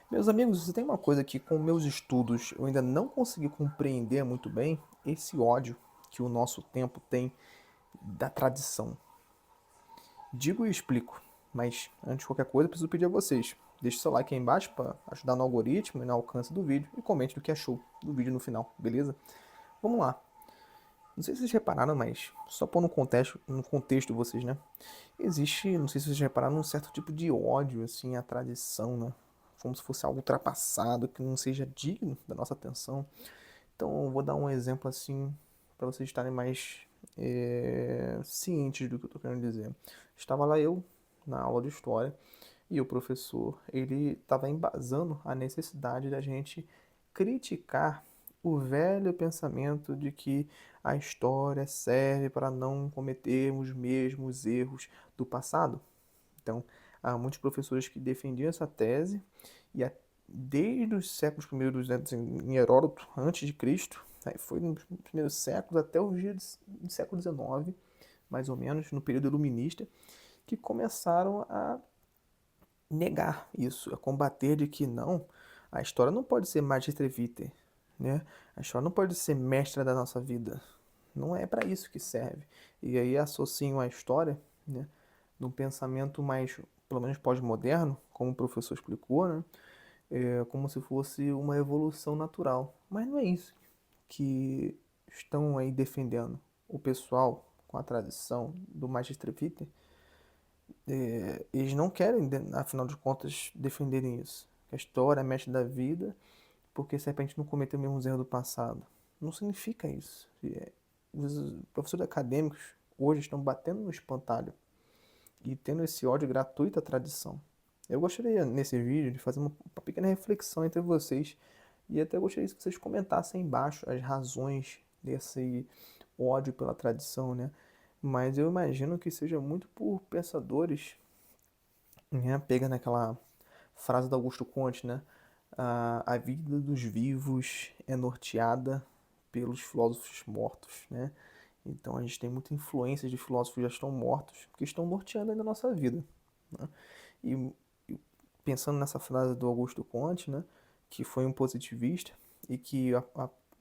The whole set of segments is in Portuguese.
Meus amigos, se tem uma coisa que com meus estudos eu ainda não consegui compreender muito bem, esse ódio que o nosso tempo tem da tradição. Digo e explico, mas antes de qualquer coisa preciso pedir a vocês. Deixe seu like aí embaixo para ajudar no algoritmo e no alcance do vídeo e comente do que achou do vídeo no final, beleza? Vamos lá. Não sei se vocês repararam, mas só pôr no contexto vocês, né? Existe, não sei se vocês repararam, um certo tipo de ódio assim à tradição, né? Como se fosse algo ultrapassado, que não seja digno da nossa atenção. Então, eu vou dar um exemplo assim para vocês estarem mais cientes do que eu estou querendo dizer. Estava lá eu na aula de história e o professor ele estava embasando a necessidade da gente criticar o velho pensamento de que a história serve para não cometermos os mesmos erros do passado. Então, há muitos professores que defendiam essa tese e desde os séculos primeiros, né, em Heródoto, antes de Cristo, aí foi nos primeiros séculos até os dias do século XIX, mais ou menos, no período iluminista, que começaram a negar isso, a combater de que não, a história não pode ser magister vitae, né? A história não pode ser mestra da nossa vida. Não é para isso que serve. E aí associam a história, né, num pensamento mais, pelo menos pós-moderno, como o professor explicou, né? Como se fosse uma evolução natural. Mas não é isso que estão aí defendendo o pessoal com a tradição do Magister Vitae. Eles não querem, afinal de contas, defenderem isso. Que a história é mestre da vida, porque se a gente não cometeu os mesmos erros do passado. Não significa isso. Os professores acadêmicos hoje estão batendo no espantalho e tendo esse ódio gratuito à tradição. Eu gostaria, nesse vídeo, de fazer uma pequena reflexão entre vocês e até gostaria que vocês comentassem embaixo as razões desse ódio pela tradição, né? Mas eu imagino que seja muito por pensadores, né? Pega naquela frase do Augusto Conte, né? A vida dos vivos é norteada pelos filósofos mortos, né? Então a gente tem muita influência de filósofos que já estão mortos, que estão norteando ainda a nossa vida, né? E, e pensando nessa frase do Augusto Conte, né, que foi um positivista e que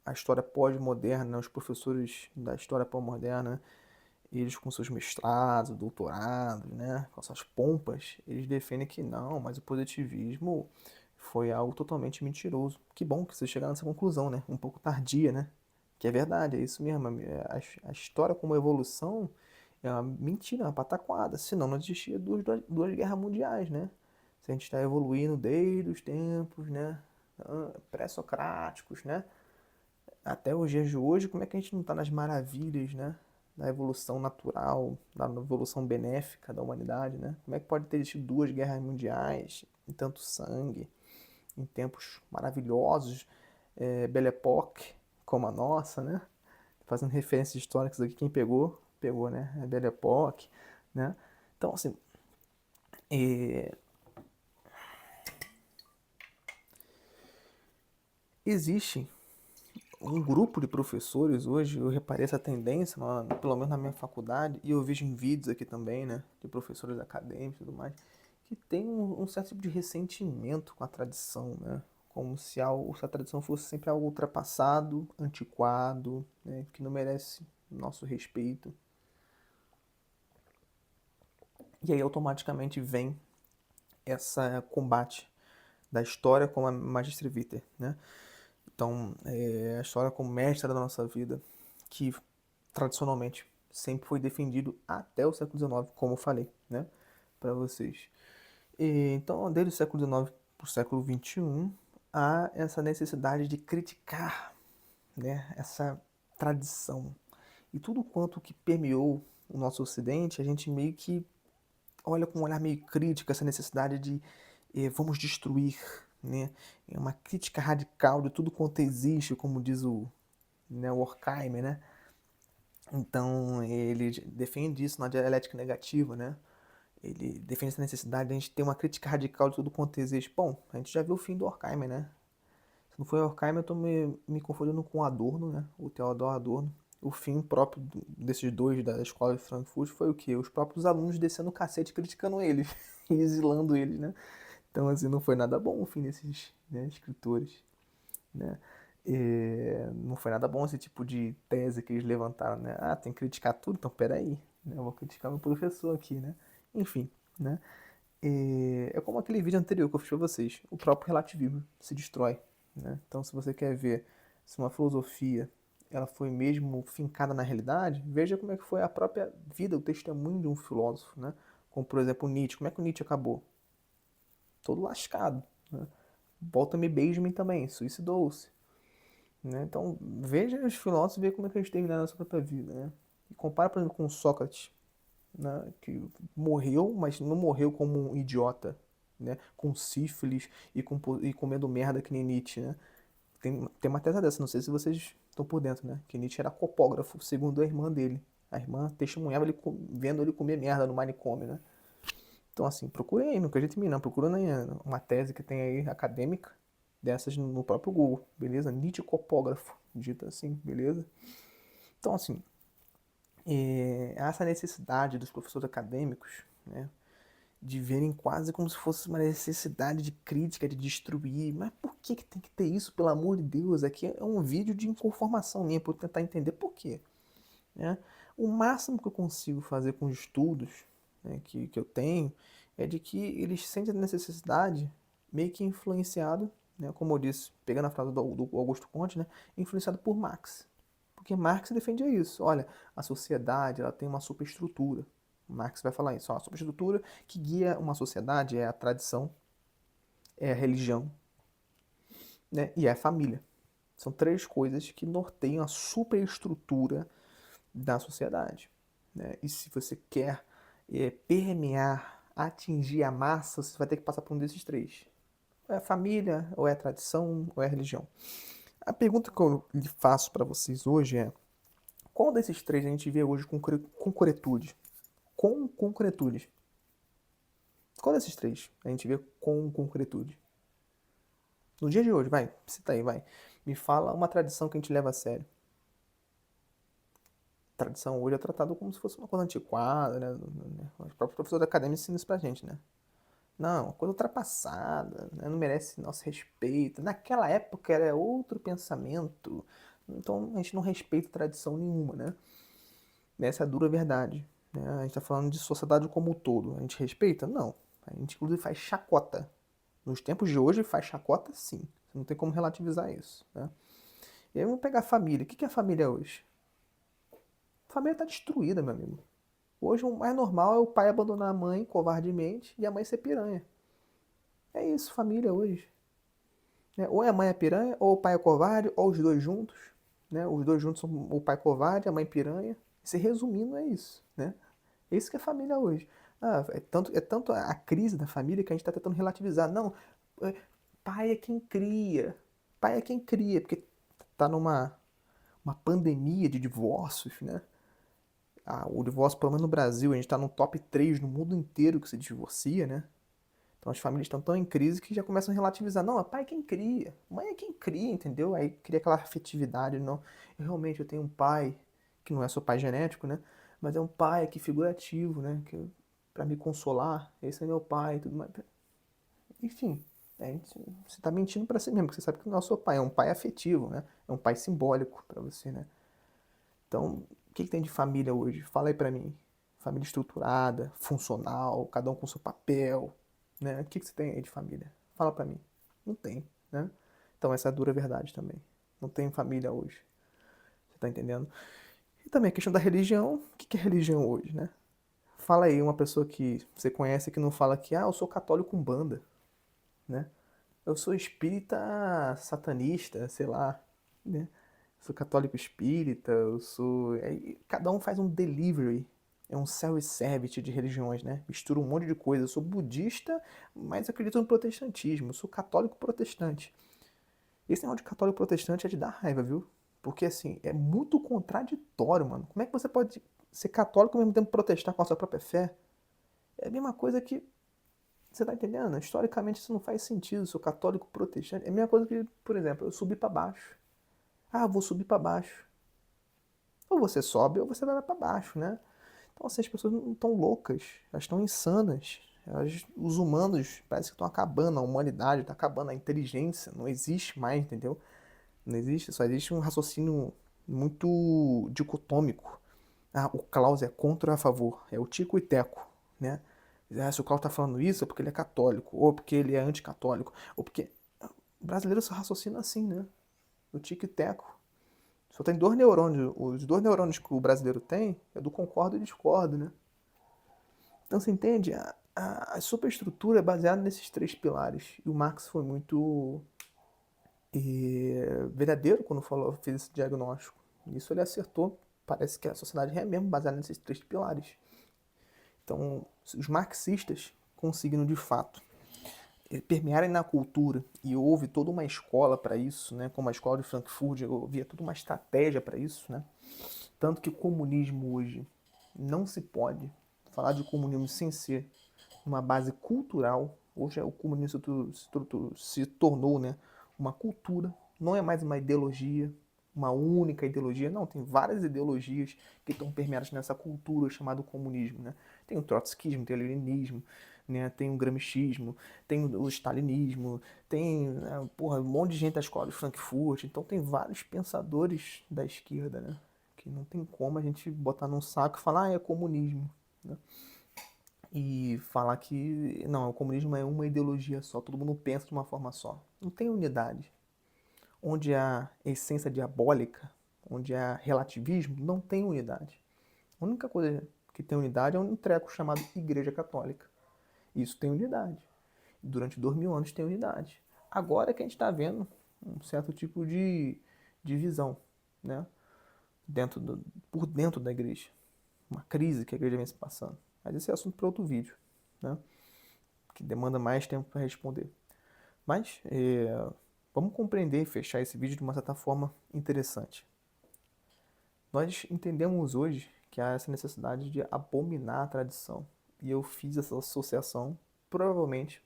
a história pós-moderna, os professores da história pós-moderna, eles com seus mestrados, doutorados, né, com suas pompas, eles defendem que não, mas o positivismo foi algo totalmente mentiroso. Que bom que vocês chegaram nessa conclusão, né? Um pouco tardia, né? Que é verdade, é isso mesmo. A história como evolução é uma mentira, uma pataquada. Senão não existia duas guerras mundiais, né? Se a gente está evoluindo desde os tempos, né? Pré-socráticos, né? Até os dias de hoje, como é que a gente não está nas maravilhas, né? Da evolução natural, da evolução benéfica da humanidade, né? Como é que pode ter existido duas guerras mundiais e tanto sangue em tempos maravilhosos, Belle Époque, como a nossa, né? Fazendo referências históricas aqui, quem pegou, pegou, né? A Belle Époque, né? Então, assim, é, existe um grupo de professores hoje, eu reparei essa tendência, pelo menos na minha faculdade, e eu vejo em vídeos aqui também, né, de professores acadêmicos e tudo mais, que tem um certo tipo de ressentimento com a tradição, né, como se a tradição fosse sempre algo ultrapassado, antiquado, né, que não merece nosso respeito. E aí automaticamente vem essa combate da história como a Magistra Vitae, né? Então, a história como mestra da nossa vida, que tradicionalmente sempre foi defendido até o século XIX, como eu falei, né, para vocês. Então, desde o século XIX para o século XXI, há essa necessidade de criticar, né, essa tradição. E tudo quanto que permeou o nosso Ocidente, a gente meio que olha com um olhar meio crítico essa necessidade de vamos destruir, né? É uma crítica radical de tudo quanto existe, como diz o Horkheimer, né? Então ele defende isso na dialética negativa, né? Ele defende essa necessidade de a gente ter uma crítica radical de tudo quanto existe. Bom, a gente já viu o fim do Horkheimer, né? Se não foi Horkheimer, eu tô me confundindo com Adorno, né? O Theodor Adorno. O fim próprio desses dois da escola de Frankfurt foi o quê? Os próprios alunos descendo o cacete criticando eles e exilando eles, né? Então, assim, não foi nada bom o fim desses, né, escritores, né? Não foi nada bom esse tipo de tese que eles levantaram, né? Ah, tem que criticar tudo? Então, peraí, né? Eu vou criticar meu professor aqui, né? Enfim, né? É como aquele vídeo anterior que eu fiz pra vocês. O próprio relativismo se destrói, né? Então, se você quer ver se uma filosofia ela foi mesmo fincada na realidade, veja como é que foi a própria vida, o testemunho de um filósofo, né? Como, por exemplo, Nietzsche. Como é que o Nietzsche acabou? Todo lascado, né? Walter Benjamin também, suicidou-se, né? Então, veja os filósofos e veja como é que eles terminaram a sua própria vida, né? E compara, por exemplo, com Sócrates, né? Que morreu, mas não morreu como um idiota, né? Com sífilis e comendo merda que nem Nietzsche, né? Tem uma tese dessa, não sei se vocês estão por dentro, né? Que Nietzsche era copógrafo, segundo a irmã dele. A irmã testemunhava ele vendo ele comer merda no manicômio, né? Então, assim, procurem aí, não acredite em mim, não. Procura uma tese que tem aí acadêmica dessas no próprio Google, beleza? Nietzsche copógrafo, dita assim, beleza? Então, assim, essa necessidade dos professores acadêmicos, né, de verem quase como se fosse uma necessidade de crítica, de destruir. Mas por que que tem que ter isso, pelo amor de Deus? Aqui é um vídeo de informação minha, para eu tentar entender por quê, né? O máximo que eu consigo fazer com os estudos, né, que eu tenho é de que eles sentem a necessidade, meio que influenciado, né, como eu disse, pegando a frase do Augusto Conte, né, influenciado por Marx. Porque Marx defendia isso. Olha, a sociedade ela tem uma superestrutura. Marx vai falar isso. Ó, a superestrutura que guia uma sociedade é a tradição, é a religião, né, e é a família. São três coisas que norteiam a superestrutura da sociedade, né? E se você quer permear, atingir a massa, você vai ter que passar por um desses três. Ou é a família, ou é a tradição, ou é a religião. A pergunta que eu lhe faço para vocês hoje é: qual desses três a gente vê hoje com concretude? Com concretude. Qual desses três a gente vê com concretude? No dia de hoje, vai, cita aí, vai. Me fala uma tradição que a gente leva a sério. Tradição hoje é tratado como se fosse uma coisa antiquada, né? Os próprios professores acadêmicos ensinam isso pra gente, né? Não, uma coisa ultrapassada, né? Não merece nosso respeito. Naquela época era outro pensamento, então a gente não respeita tradição nenhuma, né? Essa é a dura verdade, né? A gente tá falando de sociedade como um todo. A gente respeita? Não. A gente inclusive faz chacota. Nos tempos de hoje faz chacota sim. Você não tem como relativizar isso, né? E aí vamos pegar a família. O que é a família hoje? A família tá destruída, meu amigo. Hoje o mais normal é o pai abandonar a mãe covardemente e a mãe ser piranha. É isso, família hoje, né? Ou é a mãe é piranha, ou o pai é covarde, ou os dois juntos, né? Os dois juntos são o pai covarde, a mãe piranha. Se resumindo, é isso, né? É isso que é família hoje. Ah, é tanto a crise da família que a gente está tentando relativizar. Não, é, pai é quem cria. Pai é quem cria, porque tá numa uma pandemia de divórcios, né? O divórcio, pelo menos no Brasil, a gente está no top 3 no mundo inteiro que se divorcia, né? Então as famílias estão tão em crise que já começam a relativizar. Não, é pai quem cria, mãe é quem cria, entendeu? Aí cria aquela afetividade. Não, realmente eu tenho um pai, que não é só pai genético, né? Mas é um pai aqui figurativo, né? Pra me consolar, esse é meu pai e tudo mais. Enfim, você tá mentindo pra si mesmo, porque você sabe que não é o seu pai, é um pai afetivo, né? É um pai simbólico pra você, né? Então, o que tem de família hoje? Fala aí pra mim. Família estruturada, funcional, cada um com seu papel, né? O que você tem aí de família? Fala pra mim. Não tem, né? Então essa é a dura verdade também. Não tem família hoje. Você tá entendendo? E também a questão da religião. O que é religião hoje, né? Fala aí uma pessoa que você conhece que não fala que, eu sou católico umbanda, né? Eu sou espírita satanista, sei lá, né? Sou católico espírita, eu sou. Cada um faz um delivery. É um self-service de religiões, né? Mistura um monte de coisa. Eu sou budista, mas acredito no protestantismo. Eu sou católico protestante. Esse negócio de católico protestante é de dar raiva, viu? Porque, assim, é muito contraditório, mano. Como é que você pode ser católico e ao mesmo tempo protestar com a sua própria fé? É a mesma coisa que. Você tá entendendo? Historicamente isso não faz sentido. Eu sou católico protestante. É a mesma coisa que, por exemplo, eu subir para baixo. Vou subir para baixo. Ou você sobe ou você vai para baixo, né? Então, assim, as pessoas não estão loucas, elas estão insanas. Os humanos parece que estão acabando, a humanidade está acabando, a inteligência não existe mais, entendeu? Não existe, só existe um raciocínio muito dicotômico. Ah, o Klaus é contra ou a favor, é o Tico e Teco, né? Ah, se o Klaus tá falando isso é porque ele é católico, ou porque ele é anticatólico, ou porque... O brasileiro só raciocina assim, né? O Tico e Teco. Só tem dois neurônios, os dois neurônios que o brasileiro tem é do concordo e discordo, né? Então você entende? A superestrutura é baseada nesses três pilares. E o Marx foi muito verdadeiro quando falou, fez esse diagnóstico. Isso ele acertou. Parece que a sociedade é mesmo baseada nesses três pilares. Então, os marxistas conseguiram de fato permearem na cultura, e houve toda uma escola para isso, né? Como a escola de Frankfurt, havia toda uma estratégia para isso, né? Tanto que o comunismo hoje não se pode falar de comunismo sem ser uma base cultural. Hoje o comunismo se tornou, né, uma cultura, não é mais uma ideologia, uma única ideologia, não, tem várias ideologias que estão permeadas nessa cultura chamada comunismo, né? Tem o trotskismo, tem o leninismo, né? Tem o gramscismo, tem o stalinismo, tem, né, porra, um monte de gente da escola de Frankfurt, então tem vários pensadores da esquerda, né? Que não tem como a gente botar num saco e falar, ah, é comunismo, né? E falar que não, o comunismo é uma ideologia só, todo mundo pensa de uma forma só. Não tem unidade. Onde há essência diabólica, onde há relativismo, não tem unidade. A única coisa que tem unidade é um treco chamado Igreja Católica. Isso tem unidade. Durante 2000 anos tem unidade. Agora é que a gente está vendo um certo tipo de divisão, né? Por dentro da igreja. Uma crise que a igreja vem se passando. Mas esse é assunto para outro vídeo, né? Que demanda mais tempo para responder. Mas vamos compreender e fechar esse vídeo de uma certa forma interessante. Nós entendemos hoje que há essa necessidade de abominar a tradição. E eu fiz essa associação, provavelmente,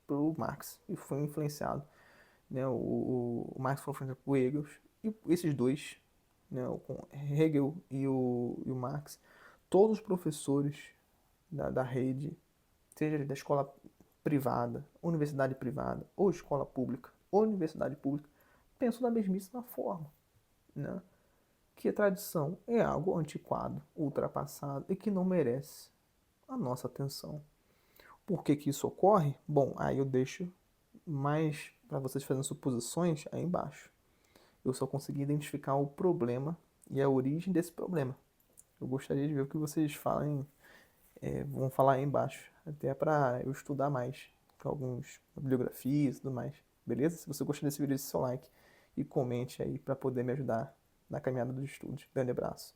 pelo Marx. E fui influenciado. Né? O Marx foi influenciado por Hegel. E esses dois, né, com Hegel e o Marx, todos os professores da rede, seja da escola privada, universidade privada, ou escola pública, ou universidade pública, pensam da mesmíssima forma, né? Que a tradição é algo antiquado, ultrapassado e que não merece a nossa atenção. Por que que isso ocorre? Bom, aí eu deixo mais para vocês fazerem suposições aí embaixo. Eu só consegui identificar o problema e a origem desse problema. Eu gostaria de ver o que vocês falem, vão falar aí embaixo, até para eu estudar mais, com algumas bibliografias e tudo mais. Beleza? Se você gostou desse vídeo, deixe seu like e comente aí para poder me ajudar na caminhada dos estudos. Grande abraço.